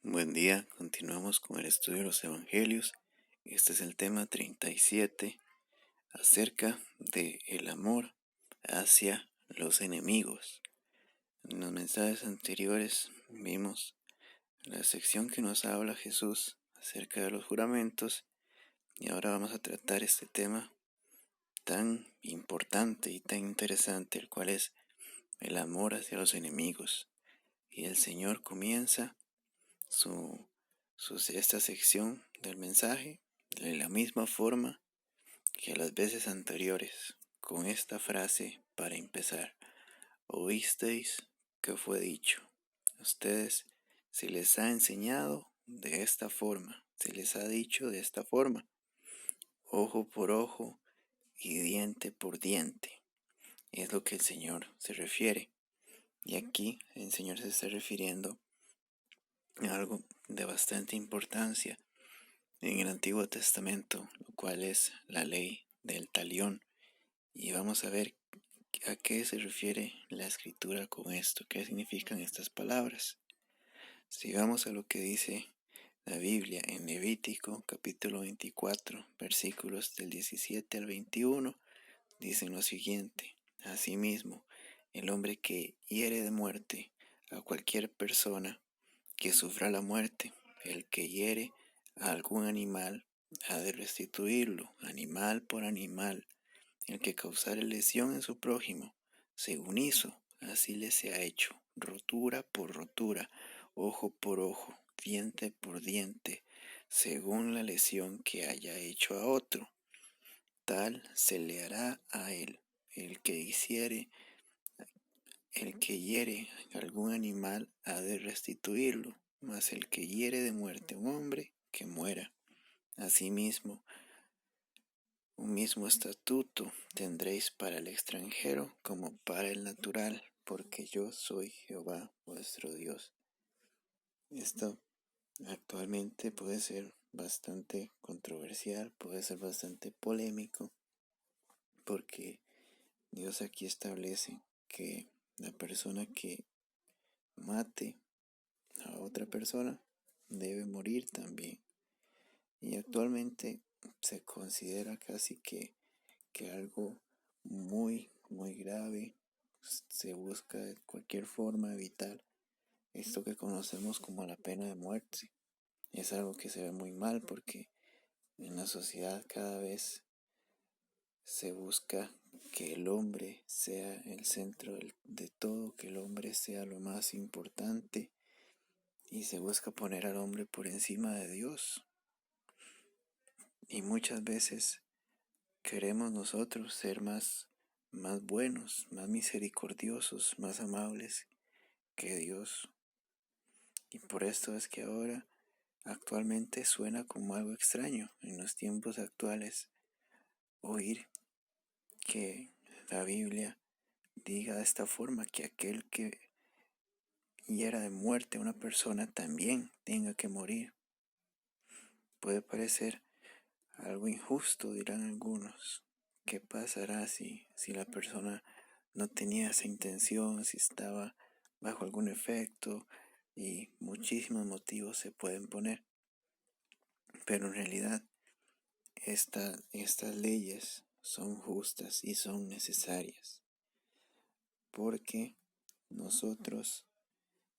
Buen día, continuamos con el estudio de los Evangelios. Este es el tema 37 acerca de el amor hacia los enemigos. En los mensajes anteriores vimos la sección que nos habla Jesús acerca de los juramentos y ahora vamos a tratar este tema tan importante y tan interesante, el cual es el amor hacia los enemigos. Y el Señor comienza esta sección del mensaje de la misma forma que las veces anteriores, con esta frase para empezar: oísteis que fue dicho. A ustedes se les ha enseñado de esta forma, se les ha dicho de esta forma: ojo por ojo y diente por diente. Es lo que el Señor se refiere. Y aquí el Señor se está refiriendo a algo de bastante importancia en el Antiguo Testamento, lo cual es la ley del talión. Y vamos a ver a qué se refiere la escritura con esto, qué significan estas palabras. Si vamos a lo que dice la Biblia en Levítico capítulo 24, versículos del 17 al 21, dicen lo siguiente: asimismo, el hombre que hiere de muerte a cualquier persona que sufra la muerte, el que hiere a algún animal, ha de restituirlo, animal por animal. El que causare lesión en su prójimo, según hizo, así le sea hecho, rotura por rotura, ojo por ojo, diente por diente, según la lesión que haya hecho a otro, tal se le hará a él. El que hiere algún animal ha de restituirlo, mas el que hiere de muerte a un hombre, que muera. Asimismo, un mismo estatuto tendréis para el extranjero como para el natural, porque yo soy Jehová vuestro Dios. Esto actualmente puede ser bastante controversial, puede ser bastante polémico, porque Dios aquí establece que la persona que mate a otra persona debe morir también. Y actualmente se considera casi que algo muy grave. Se busca de cualquier forma evitar esto que conocemos como la pena de muerte. Es algo que se ve muy mal porque en la sociedad cada vez se busca que el hombre sea el centro de todo, que el hombre sea lo más importante, y se busca poner al hombre por encima de Dios. Y muchas veces queremos nosotros ser más buenos, más misericordiosos, más amables que Dios. Y por esto es que ahora actualmente suena como algo extraño en los tiempos actuales oír que la Biblia diga de esta forma que aquel que hiera de muerte a una persona también tenga que morir. Puede parecer algo injusto, dirán algunos. ¿Qué pasará si la persona no tenía esa intención, si estaba bajo algún efecto? Y muchísimos motivos se pueden poner. Pero en realidad estas leyes son justas y son necesarias, porque nosotros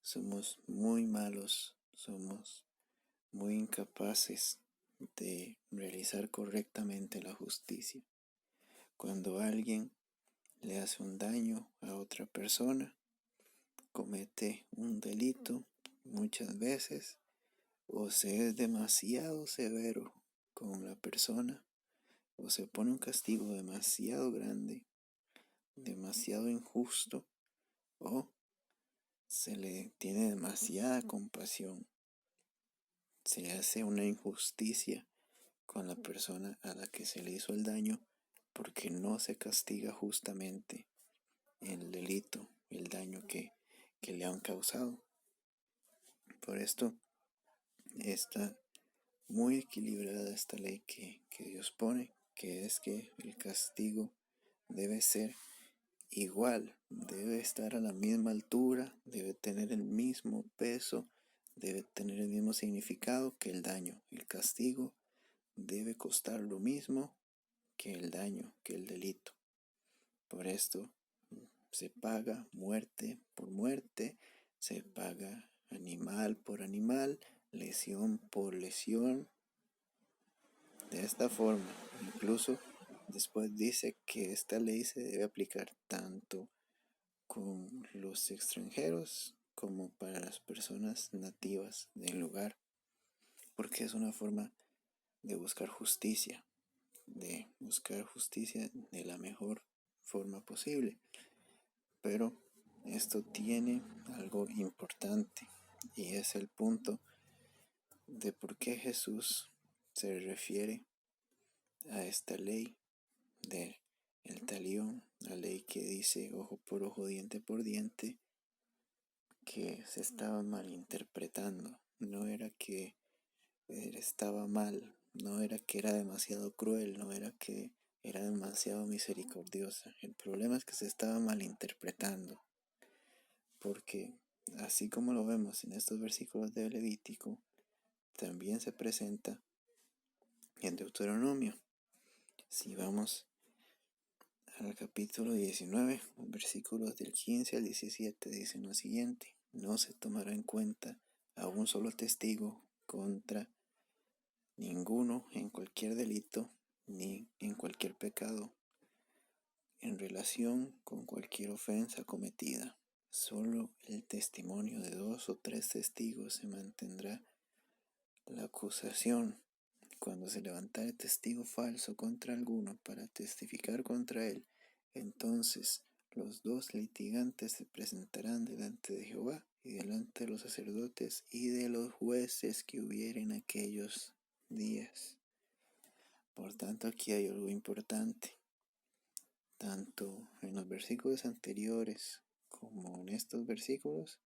somos muy malos, somos muy incapaces de realizar correctamente la justicia. Cuando alguien le hace un daño a otra persona, comete un delito, muchas veces, o se es demasiado severo con la persona, o se pone un castigo demasiado grande, demasiado injusto, o se le tiene demasiada compasión. Se hace una injusticia con la persona a la que se le hizo el daño porque no se castiga justamente el delito, el daño que le han causado. Por esto está muy equilibrada esta ley que Dios pone, que es que el castigo debe ser igual, debe estar a la misma altura, debe tener el mismo peso, debe tener el mismo significado que el daño. El castigo debe costar lo mismo que el daño, que el delito. Por esto se paga muerte por muerte, se paga animal por animal, lesión por lesión. De esta forma, incluso después dice que esta ley se debe aplicar tanto con los extranjeros como para las personas nativas del lugar, porque es una forma de buscar justicia, de la mejor forma posible. Pero esto tiene algo importante y es el punto de por qué Jesús se refiere a esta ley del talión, la ley que dice ojo por ojo, diente por diente, que se estaba malinterpretando. No era que estaba mal, no era que era demasiado cruel, no era que era demasiado misericordiosa. El problema es que se estaba malinterpretando, porque así como lo vemos en estos versículos de Levítico, también se presenta en Deuteronomio. Si vamos al capítulo 19, versículos del 15 al 17, dicen lo siguiente: no se tomará en cuenta a un solo testigo contra ninguno en cualquier delito ni en cualquier pecado en relación con cualquier ofensa cometida. Solo el testimonio de 2 o 3 testigos se mantendrá la acusación. Cuando se levantare testigo falso contra alguno para testificar contra él, entonces los 2 litigantes se presentarán delante de Jehová y delante de los sacerdotes y de los jueces que hubieren aquellos días. Por tanto, aquí hay algo importante. Tanto en los versículos anteriores como en estos versículos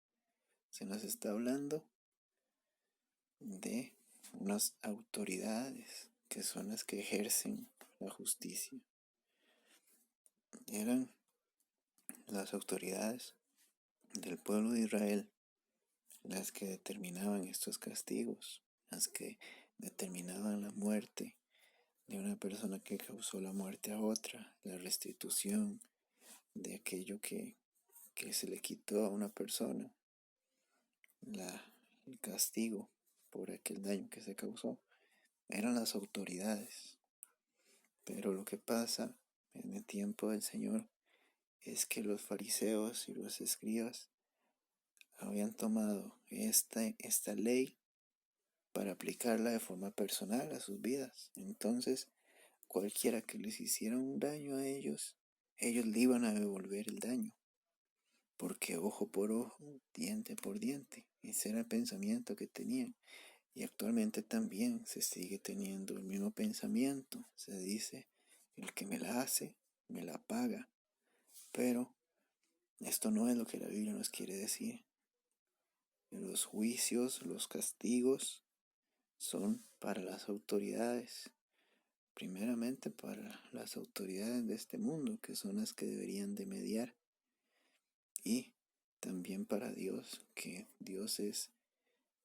se nos está hablando de unas autoridades que son las que ejercen la justicia. Eran las autoridades del pueblo de Israel las que determinaban estos castigos, las que determinaban la muerte de una persona que causó la muerte a otra, la restitución de aquello que se le quitó a una persona, el castigo por aquel daño que se causó. Eran las autoridades. Pero lo que pasa en el tiempo del Señor es que los fariseos y los escribas habían tomado esta ley para aplicarla de forma personal a sus vidas. Entonces, cualquiera que les hiciera un daño a ellos le iban a devolver el daño. Porque ojo por ojo, diente por diente. Ese era el pensamiento que tenían. Y actualmente también se sigue teniendo el mismo pensamiento. Se dice, el que me la hace, me la paga. Pero esto no es lo que la Biblia nos quiere decir. Los juicios, los castigos son para las autoridades. Primeramente para las autoridades de este mundo, que son las que deberían de mediar. Y también para Dios, que Dios es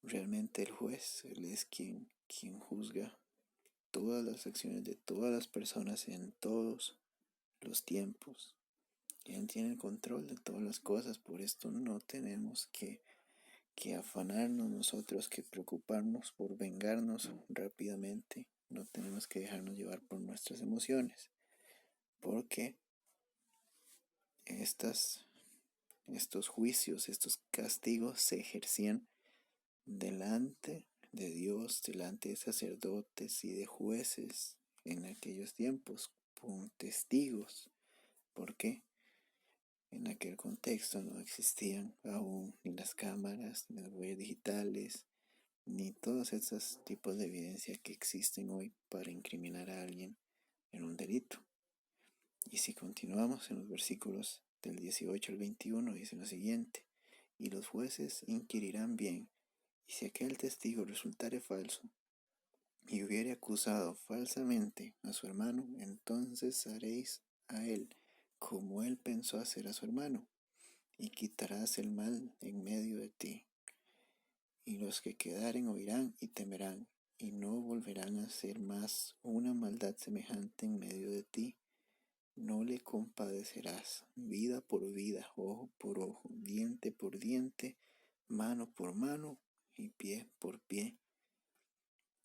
realmente el juez. Él es quien juzga todas las acciones de todas las personas en todos los tiempos. Él tiene el control de todas las cosas. Por esto no tenemos que afanarnos nosotros, que preocuparnos por vengarnos rápidamente. No tenemos que dejarnos llevar por nuestras emociones, porque estos juicios, estos castigos se ejercían delante de Dios, delante de sacerdotes y de jueces en aquellos tiempos, con testigos, porque en aquel contexto no existían aún ni las cámaras, ni las huellas digitales, ni todos esos tipos de evidencia que existen hoy para incriminar a alguien en un delito. Y si continuamos en los versículos del 18 al 21, dice lo siguiente: y los jueces inquirirán bien, y si aquel testigo resultare falso, y hubiere acusado falsamente a su hermano, entonces haréis a él como él pensó hacer a su hermano, y quitarás el mal en medio de ti. y los que quedaren oirán y temerán, y no volverán a hacer más una maldad semejante en medio de ti. No le compadecerás, vida por vida, ojo por ojo, diente por diente, mano por mano y pie por pie.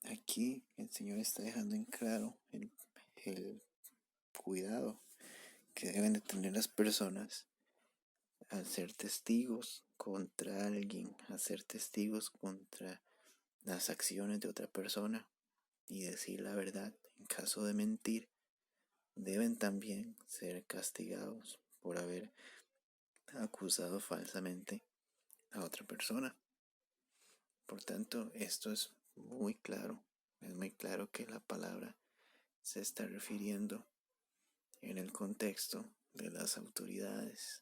Aquí el Señor está dejando en claro el cuidado que deben de tener las personas al ser testigos contra alguien, al ser testigos contra las acciones de otra persona y decir la verdad. En caso de mentir, deben también ser castigados por haber acusado falsamente a otra persona. Por tanto, esto es muy claro que la palabra se está refiriendo en el contexto de las autoridades,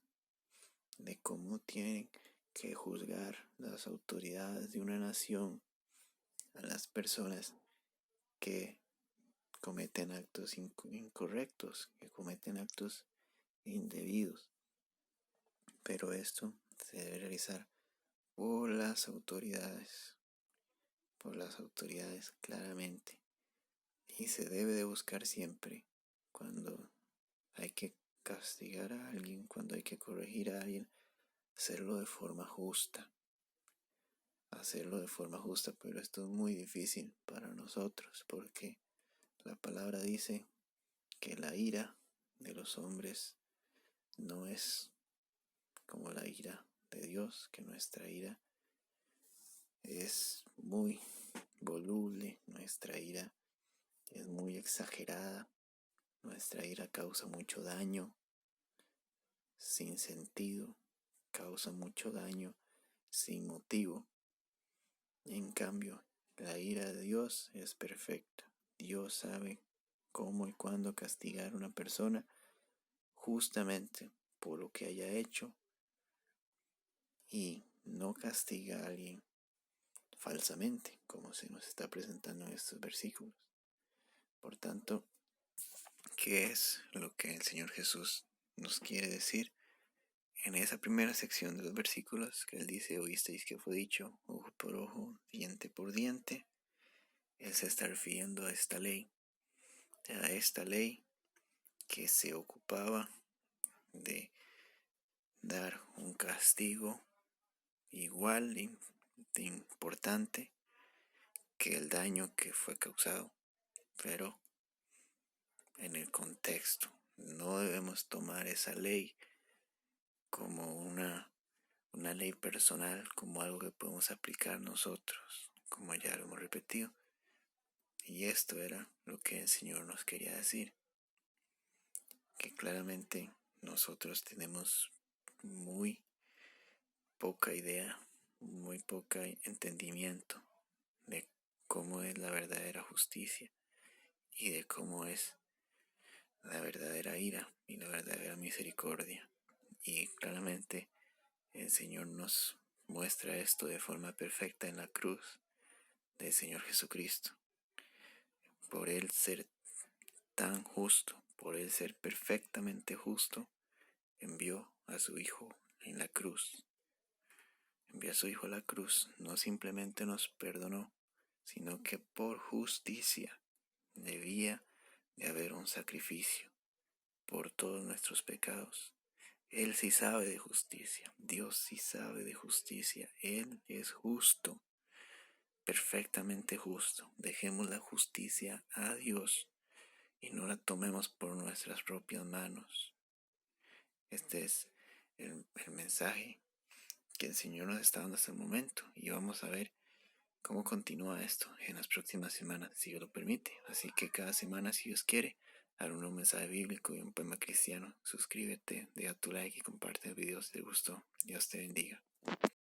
de cómo tienen que juzgar las autoridades de una nación a las personas que cometen actos incorrectos, que cometen actos indebidos. Pero esto se debe realizar por las autoridades claramente. Y se debe de buscar siempre cuando hay que castigar a alguien, cuando hay que corregir a alguien, hacerlo de forma justa. Pero esto es muy difícil para nosotros porque la palabra dice que la ira de los hombres no es como la ira de Dios, que nuestra ira es muy voluble, nuestra ira es muy exagerada, nuestra ira causa mucho daño sin sentido, causa mucho daño sin motivo. En cambio, la ira de Dios es perfecta. Dios sabe cómo y cuándo castigar a una persona justamente por lo que haya hecho y no castiga a alguien falsamente, como se nos está presentando en estos versículos. Por tanto, ¿qué es lo que el Señor Jesús nos quiere decir? En esa primera sección de los versículos que Él dice, oísteis que fue dicho, ojo por ojo, diente por diente, Él se está refiriendo a esta ley que se ocupaba de dar un castigo igual de importante que el daño que fue causado, pero en el contexto. No debemos tomar esa ley como una ley personal, como algo que podemos aplicar nosotros, como ya lo hemos repetido. Y esto era lo que el Señor nos quería decir, que claramente nosotros tenemos muy poca idea, muy poco entendimiento de cómo es la verdadera justicia y de cómo es la verdadera ira y la verdadera misericordia. Y claramente el Señor nos muestra esto de forma perfecta en la cruz del Señor Jesucristo. Por Él ser tan justo, por Él ser perfectamente justo, envió a su Hijo en la cruz. Envió a su Hijo a la cruz, no simplemente nos perdonó, sino que por justicia debía de haber un sacrificio por todos nuestros pecados. Él sí sabe de justicia, Dios sí sabe de justicia, Él es justo, perfectamente justo. Dejemos la justicia a Dios y no la tomemos por nuestras propias manos. Este es el mensaje que el Señor nos está dando hasta el momento y vamos a ver cómo continúa esto en las próximas semanas, si Dios lo permite. Así que cada semana, si Dios quiere, haré un mensaje bíblico y un poema cristiano. Suscríbete, deja tu like y comparte el video si te gustó. Dios te bendiga.